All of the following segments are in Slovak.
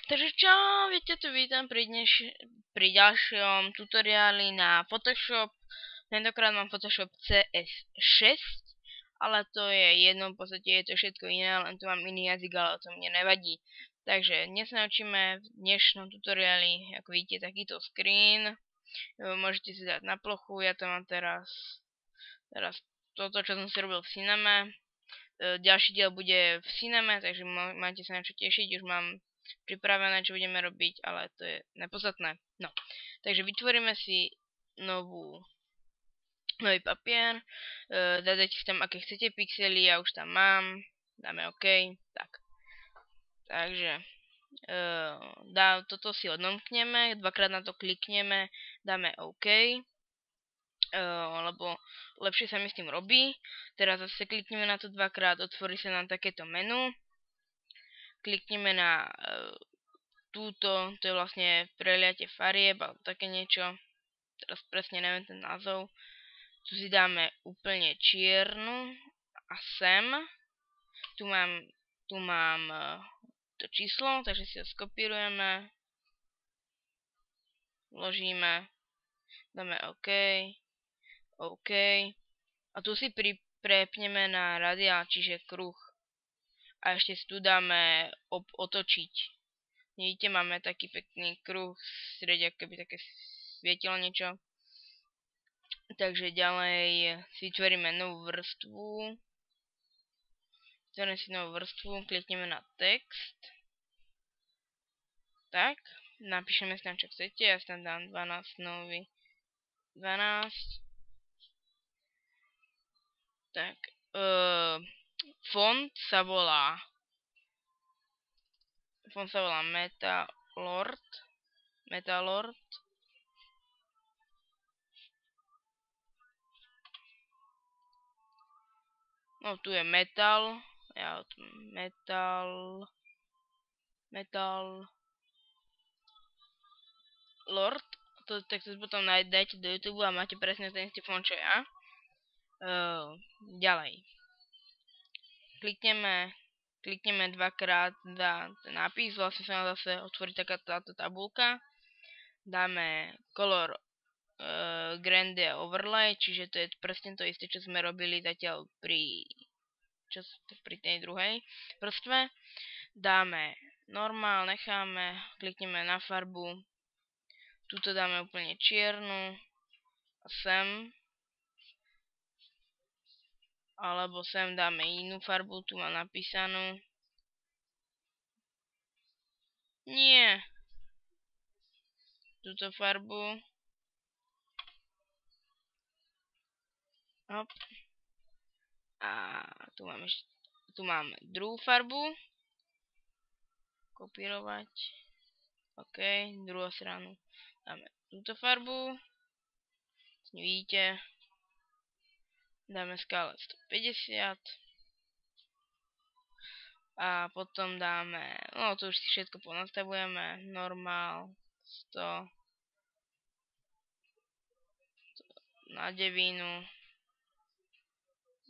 Takže čau, viete, tu vítam pri ďalšom tutoriáli na Photoshop. Tentokrát mám Photoshop CS6, ale to je jedno, v podstate je to všetko iné, len tu mám iný jazyk, ale to mne nevadí. Takže dnes sa naučíme v dnešnom tutoriáli, ako vidíte, takýto screen. Môžete si dať na plochu, ja to mám teraz toto, čo som si robil v Cinema. Ďalší diel bude v Cinema, takže máte sa na čo tešiť, už mám pripravené, čo budeme robiť, ale to je nepodstatné. No, takže vytvoríme si nový papier, dajte si tam aké chcete pixely, ja už tam mám, dáme OK, tak. Takže toto si odnomkneme, dvakrát na to klikneme, dáme OK, lebo lepšie sa mi s tým robí. Teraz zase klikneme na to dvakrát, otvorí sa nám takéto menu. Klikneme na túto, to je vlastne preliatie farieb alebo také niečo. Teraz presne neviem ten názov. Tu si dáme úplne čiernu a sem. Tu mám to číslo, takže si ho skopírujeme. Vložíme. Dáme OK. OK. A tu si prepneme na radiál, čiže kruh. A ešte si tu dáme otočiť. Vidíte, máme taký pekný kruh v strede, ako keby také svietilo niečo. Takže ďalej si vytvoríme novú vrstvu. Vytvoríme si novú vrstvu, klikneme na text. Tak, napíšeme si tam čo chcete, ja si tam dám 12 nový 12. Tak, font sa volá Metalord. No tu je Metal Lord. Tak to potom dajte do YouTube a máte presne ten istý font, čo ja. Ďalej. Klikneme dvakrát na ten nápis, vlastne sa nám zase otvorí táto tabulka. Dáme color grande overlay, čiže to je presne to isté, čo sme robili zatiaľ pri tej druhej vrstve. Dáme normál, necháme, klikneme na farbu, tuto dáme úplne čiernu a sem, alebo sem dáme inú farbu, tu mám napísanú. Nie. Túto farbu. Hop. A tu máme druhú farbu. Kopírovať. OK, druhú stranu. Dáme túto farbu. Vidíte. Dáme skále 150. A potom dáme, no tu už si všetko ponastavujeme. Normál 100. Na devinu.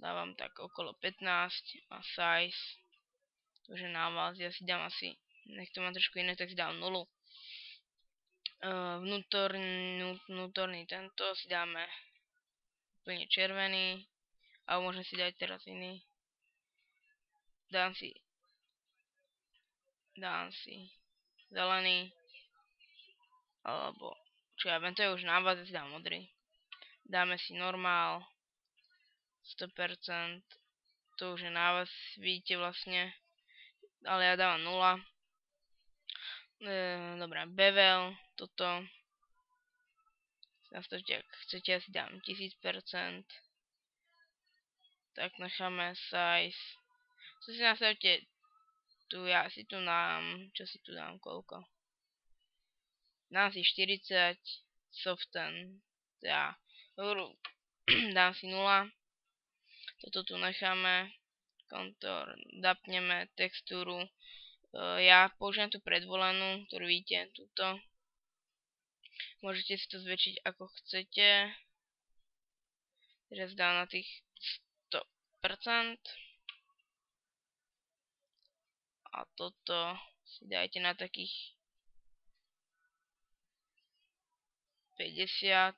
Dávam tak okolo 15 a size, to už je na vás, ja si dám asi, nech to mám trošku iné, tak si dám 0. Vnútorný tento si dáme úplne červený, alebo môžem si dať teraz iný. Dám si zelený, alebo čo ja viem, to je už na vás, ja si dám modrý. Dáme si normál 100%, to už je na vás, vidíte vlastne, ale ja dávam 0. Dobrá, bevel, toto. Nastavte, ak chcete, ja si dám 1000%. Tak necháme size. Tu si nastavte, ja si tu dám, čo si tu dám, koľko? Dám si 40, soften, ja, dám si 0. Toto tu necháme, kontor, dapneme textúru. Ja použijem tú predvolenú, ktorú vidíte, túto. Môžete si to zväčšiť ako chcete. Teraz dám na tých 100%. A toto si dajte na takých 50.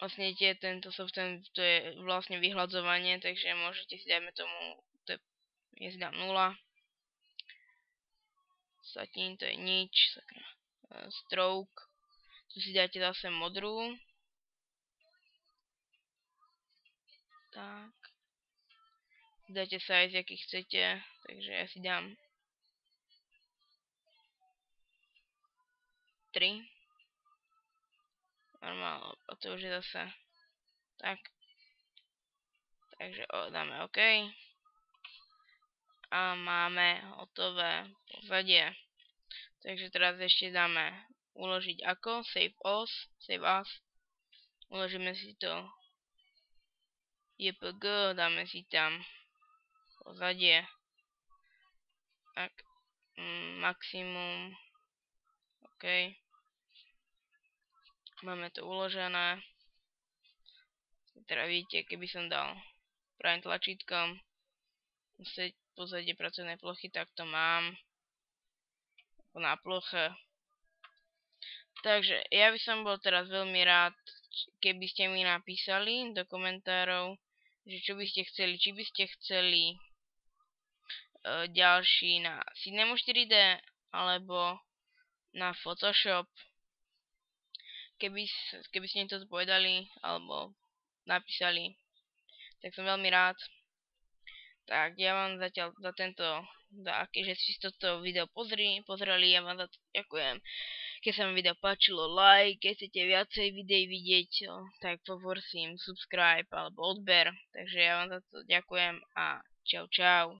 Vlastne tento software, to je vlastne vyhľadzovanie, takže môžete si dajme tomu, ja si dám 0. Satin, to je nič, sakra. Stroke, tu si dáte zase modrú. Tak. Dáte size, aký chcete, takže ja si dám 3. Normálne, a to už je zase tak. Takže dáme OK. A máme hotové pozadie. Takže teraz ešte dáme uložiť ako, save as. Uložíme si to JPG, dáme si tam pozadie. Tak, maximum. OK. Máme to uložené. Teda vidíte, keby som dal pravým tlačítkom pozadie pracovnej plochy, tak to mám na ploche. Takže ja by som bol teraz veľmi rád, keby ste mi napísali do komentárov, že čo by ste chceli, či by ste chceli ďalší na Cinema 4D alebo na Photoshop. Keby ste mi to povedali alebo napísali, tak som veľmi rád. Tak ja vám zatiaľ za tento, že ste toto video pozreli, ja vám za to ďakujem. Keď sa vám video páčilo, like, keď chcete viacej videí vidieť, tak poprosím subscribe alebo odber. Takže ja vám za to ďakujem a čau čau.